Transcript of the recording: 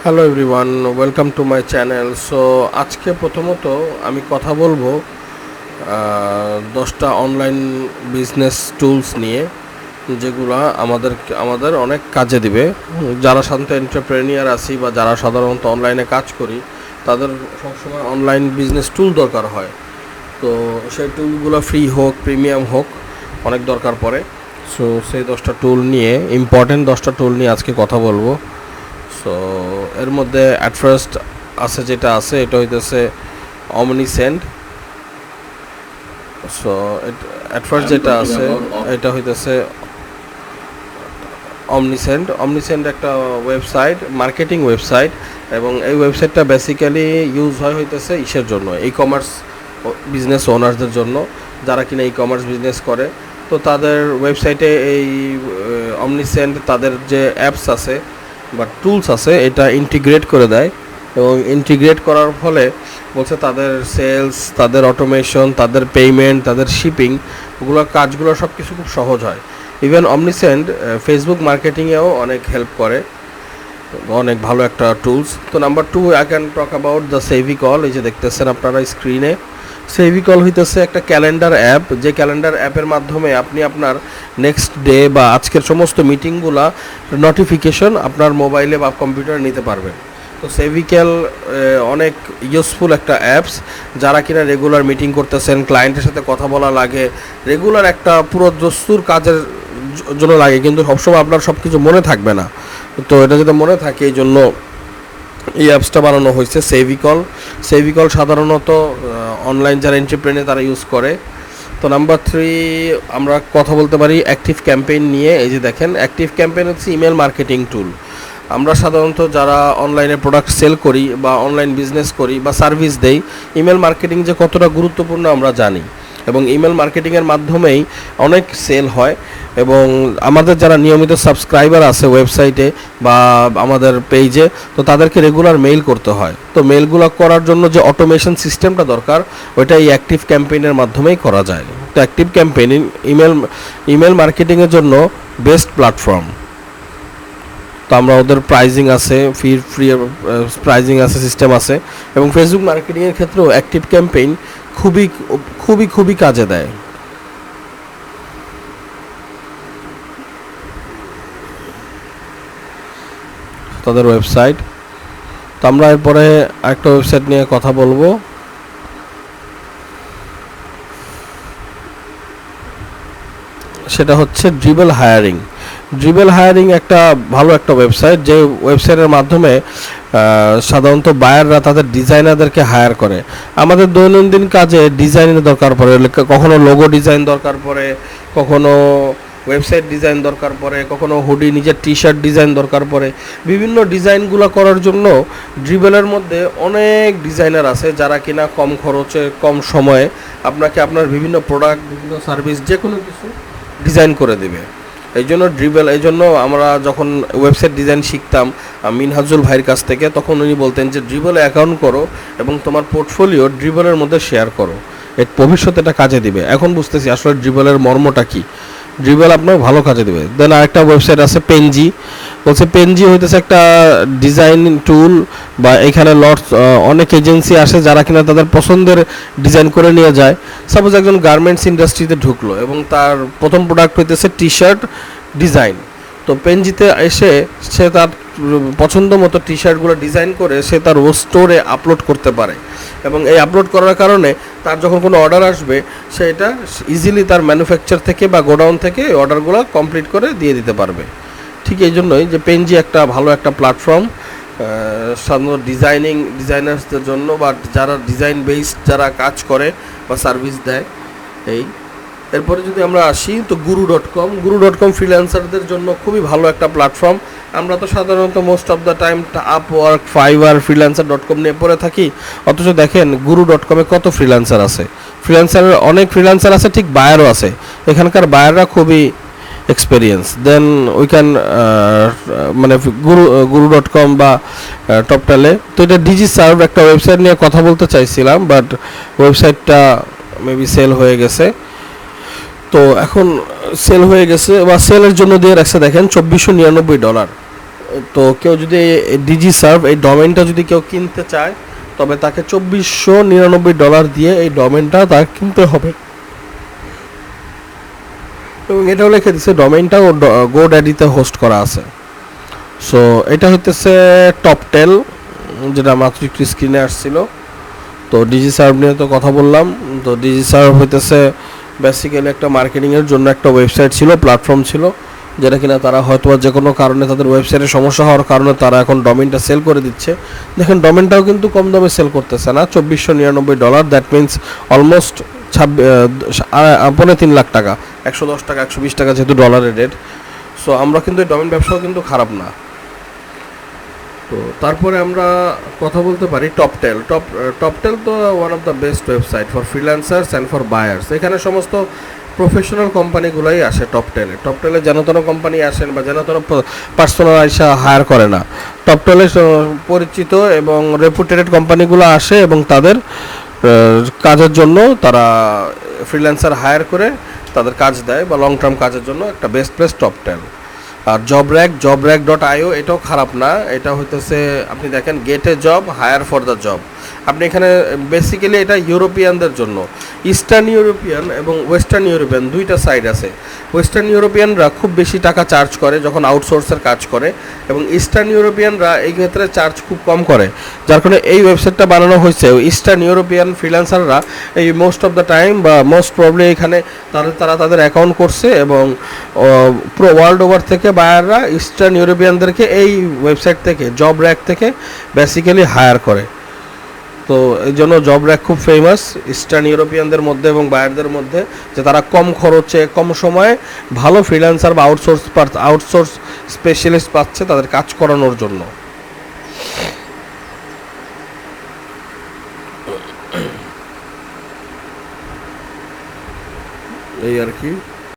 Hello everyone, welcome to my channel. So আজকে প্রথমত আমি কথা বলবো 10টা অনলাইন বিজনেস টুলস নিয়ে, যেগুলো আমাদের অনেক কাজে দিবে। যারা সাধারণত এন্টারপ্রেনিয়ার আছি বা যারা সাধারণত অনলাইনে কাজ করি, তাদের সবসময় অনলাইন বিজনেস টুল দরকার হয়। তো সেই টুলগুলো ফ্রি হোক, প্রিমিয়াম হোক, অনেক দরকার পড়ে। সো সেই 10টা টুল নিয়ে, ইম্পর্টেন্ট 10টা টুল নিয়ে আজকে কথা বলবো। সো এর মধ্যে অ্যাট ফার্স্ট আছে, যেটা আছে এটা হইতেছে অমনিসেন্ট। সো অ্যাট ফার্স্ট যেটা আছে এটা হইতেছে অমনিসেন্ট একটা ওয়েবসাইট, মার্কেটিং ওয়েবসাইট। এবং এই ওয়েবসাইটটা বেসিক্যালি ইউজ হইতেছে ইসের জন্য, ই কমার্স বিজনেস ওনারদের জন্য, যারা কিনা ই কমার্স বিজনেস করে। তো তাদের ওয়েবসাইটে এই অমনিসেন্ট তাদের যে অ্যাপস আছে বা টুলস আছে, এটা ইন্টিগ্রেট করে দেয়। এবং ইন্টিগ্রেট করার ফলে বলছে তাদের সেলস, তাদের অটোমেশন, তাদের পেমেন্ট, তাদের শিপিং, ওগুলো কাজগুলো সব কিছু খুব সহজ হয়। ইভেন অমনিসেন্ট ফেসবুক মার্কেটিংয়েও অনেক হেল্প করে, অনেক ভালো একটা টুলস। তো number 2 I can talk about the SavvyCal. এই যে দেখতেছেন আপনারা স্ক্রিনে, সেভিকল হইতেছে একটা ক্যালেন্ডার অ্যাপ, যে ক্যালেন্ডার অ্যাপের মাধ্যমে আপনি আপনার নেক্সট ডে বা আজকের সমস্ত মিটিংগুলা নোটিফিকেশন আপনার মোবাইলে বা কম্পিউটারে নিতে পারবেন। তো সেভিক্যাল অনেক ইউজফুল একটা অ্যাপস। যারা কিনা রেগুলার মিটিং করতেছেন, ক্লায়েন্টের সাথে কথা বলা লাগে, রেগুলার একটা পুরো দস্তুর কাজের জন্য লাগে, কিন্তু সবসময় আপনার সব কিছু মনে থাকবে না। তো এটা যাতে মনে থাকে, এই জন্য এই অ্যাপসটা বানানো হয়েছে সেভিকল সাধারণত অনলাইন যারা এন্টারপ্রেনিয়ার তারা ইউজ করে। তো নাম্বার 3 আমরা কথা বলতে পারি অ্যাক্টিভ ক্যাম্পেইন নিয়ে। এই যে দেখেন, অ্যাক্টিভ ক্যাম্পেইন হচ্ছে ইমেল মার্কেটিং টুল। আমরা সাধারণত যারা অনলাইনে প্রোডাক্ট সেল করি বা অনলাইন বিজনেস করি বা সার্ভিস দেই, ইমেল মার্কেটিং যে কতটা গুরুত্বপূর্ণ আমরা জানি। এবং ইমেল মার্কেটিংয়ের মাধ্যমেই অনেক সেল হয়। এবং আমাদের যারা নিয়মিত সাবস্ক্রাইবার আছে ওয়েবসাইটে বা আমাদের পেজে, তো তাদেরকে রেগুলার মেইল করতে হয়। তো মেইলগুলো করার জন্য যে অটোমেশন সিস্টেমটা দরকার, ওইটা এই অ্যাক্টিভ ক্যাম্পেইনের মাধ্যমেই করা যায়। তো অ্যাক্টিভ ক্যাম্পেইন ইমেল মার্কেটিংয়ের জন্য বেস্ট প্ল্যাটফর্ম। তো আমরা ওদের প্রাইজিং আছে, ফ্রি প্রাইজিং আছে, সিস্টেম আছে। এবং ফেসবুক মার্কেটিংয়ের ক্ষেত্রেও অ্যাক্টিভ ক্যাম্পেইন খুবই খুবই খুবই কাজে দেয়। তাদের ওয়েবসাইট। তো আমরা এরপরে আরেকটা ওয়েবসাইট নিয়ে কথা বলবো, সেটা হচ্ছে ড্রিবেল হায়ারিং একটা ভালো একটা ওয়েবসাইট, যে ওয়েবসাইটের মাধ্যমে সাধারণত বায়াররা তাদের ডিজাইনারদেরকে হায়ার করে। আমাদের দৈনন্দিন কাজে ডিজাইনের দরকার পড়ে, কখনো লোগো ডিজাইন দরকার পড়ে, কখনো ওয়েবসাইট ডিজাইন দরকার পড়ে, কখনো হুডি, নিজের টি শার্ট ডিজাইন দরকার পড়ে। বিভিন্ন ডিজাইনগুলো করার জন্য ড্রিবেলের মধ্যে অনেক ডিজাইনার আছে, যারা কিনা কম খরচে, কম সময়ে আপনাকে আপনার বিভিন্ন প্রোডাক্ট, বিভিন্ন সার্ভিস, যে কোনো কিছু ডিজাইন করে দেবে। এই জন্য আমরা যখন ওয়েবসাইট ডিজাইন শিখতাম মিনহাজুল ভাইয়ের কাছ থেকে, তখন উনি বলতেন যে ড্রিবেলে অ্যাকাউন্ট করো এবং তোমার পোর্টফোলিও ড্রিবেলের মধ্যে শেয়ার করো, এর ভবিষ্যতে এটা কাজে দিবে। এখন বুঝতেছি আসলে ড্রিবেলের মর্মটা কী। ড্রিবেল আপনার ভালো কাজে দেবে। দেন আরেকটা ওয়েবসাইট আছে পেনজি। বলছে পেনজি হইতেছে একটা ডিজাইন টুল, বা এখানে অনেক এজেন্সি আসে যারা কিনা তাদের পছন্দের ডিজাইন করে নিয়ে যায়। সাপোজ একজন গার্মেন্টস ইন্ডাস্ট্রিতে ঢুকলো এবং তার প্রথম প্রোডাক্ট হইতেছে টি শার্ট ডিজাইন। তো পেনজিতে এসে সে তার পছন্দ মতো টি শার্টগুলো ডিজাইন করে সে তার স্টোরে আপলোড করতে পারে। এবং এই আপলোড করার কারণে তার যখন কোনো অর্ডার আসবে, সে এটা ইজিলি তার ম্যানুফ্যাকচার থেকে বা গোডাউন থেকে এই অর্ডারগুলো কমপ্লিট করে দিয়ে দিতে পারবে। ঠিক এই জন্যই যে পেনজি একটা ভালো একটা প্ল্যাটফর্ম সাধারণত ডিজাইনার্সদের জন্য, বা যারা ডিজাইন বেসড যারা কাজ করে বা সার্ভিস দেয়। এরপরে যদি আমরা আসি, তো গুরু.com ফ্রিল্যান্সারদের জন্য খুবই ভালো একটা প্ল্যাটফর্ম। আমরা তো সাধারণত most of the time Upwork, Fiverr, Freelancer dot com নিয়ে পড়ে থাকি। অথচ দেখেন গুরু.com-এ কত অনেক ফ্রিল্যান্সার আছে, ঠিক বায়ারও আছে। এখানকার বায়াররা খুবই এক্সপেরিয়েন্স। দেন উই ক্যান মানে গুরু.com বা টপটালে। তো এটা ডিজিসার্ভ একটা ওয়েবসাইট নিয়ে কথা বলতে চাইছিলাম, বাট ওয়েবসাইটটা মেবি সেল হয়ে গেছে। তো এখন সেল হয়ে গেছে বা সেলের জন্য দিয়ে রাখছে দেখেন $2499। তো কেউ যদি ডিজি সার্ভ এই ডোমেনটা যদি কেউ কিনতে চায়, তবে তাকে $2499 দিয়ে এই ডোমেনটা তার কিনতে হবে। এবং এটাও লিখে দিচ্ছে ডোমেইনটাও গোড্যাডিতে হোস্ট করা আছে। সো এটা হইতেছে টপটেল, যেটা মাত্র একটু স্ক্রিনে আসছিল। তো ডিজি সার্ভ নিয়ে তো কথা বললাম। তো ডিজি সার্ভ হইতেছে বেসিক্যালি একটা মার্কেটিংয়ের জন্য একটা ওয়েবসাইট ছিল, প্ল্যাটফর্ম ছিল, যেটা কিনা তারা হয়তো যে কোনো কারণে তাদের ওয়েবসাইটে সমস্যা হওয়ার কারণে তারা এখন ডোমেইনটা সেল করে দিচ্ছে। দেখেন ডোমেইনটাও কিন্তু কম দামে সেল করতেছে না, $2499। দ্যাট মিনস অলমোস্ট 3.5 লাখ টাকা, 110 টাকা 120 টাকা যেহেতু ডলারের রেট। সো আমরা কিন্তু এই ডোমেইন ব্যবসাও কিন্তু খারাপ না। তো তারপরে আমরা কথা বলতে পারি টপটেল। টপটেল তো one of the best website for freelancers and for buyers. এখানে সমস্ত প্রফেশনাল কোম্পানিগুলোই আসে টপটেলে যেন তেন কোম্পানি আসেন বা যেন তেন পার্সোনাল আইসা হায়ার করে না। টপটেলে পরিচিত এবং রেপুটেড কোম্পানিগুলো আসে এবং তাদের কাজের জন্য তারা ফ্রিল্যান্সার হায়ার করে তাদের কাজ দেয় বা লং টার্ম কাজের জন্য একটা বেস্ট প্লেস টপটেল। আর জবর্যাক.io এটাও খারাপ না। এটা হইতেছে আপনি দেখেন get a job, hire for the job. আপনি এখানে বেসিক্যালি এটা ইউরোপিয়ানদের জন্য, ইস্টার্ন ইউরোপিয়ান এবং ওয়েস্টার্ন ইউরোপিয়ান দুইটা সাইড আছে। ওয়েস্টার্ন ইউরোপিয়ানরা খুব বেশি টাকা চার্জ করে যখন আউটসোর্সের কাজ করে, এবং ইস্টার্ন ইউরোপিয়ানরা এই ক্ষেত্রে চার্জ খুব কম করে। যার কারণে এই ওয়েবসাইটটা বানানো হয়েছে ইস্টার্ন ইউরোপিয়ান ফ্রিল্যান্সাররা এই মোস্ট অফ দ্য টাইম বা মোস্ট প্রবলি এখানে তারা তাদের অ্যাকাউন্ট করছে, এবং পুরো ওয়ার্ল্ড ওভার থেকে বায়াররা ইস্টার্ন ইউরোপিয়ানদেরকে এই ওয়েবসাইট থেকে জবর্যাক থেকে বেসিক্যালি হায়ার করে। তো এই জন্য জবর্যাক খুব ফেমাস ইস্টার্ন ইউরোপিয়ানদের মধ্যে এবং বায়ারদের মধ্যে, যে তারা কম খরচে কম সময়ে ভালো ফ্রিল্যান্সার বা আউটসোর্স স্পেশালিস্ট পাচ্ছে তাদের কাজ করানোর জন্য। এই আর কি।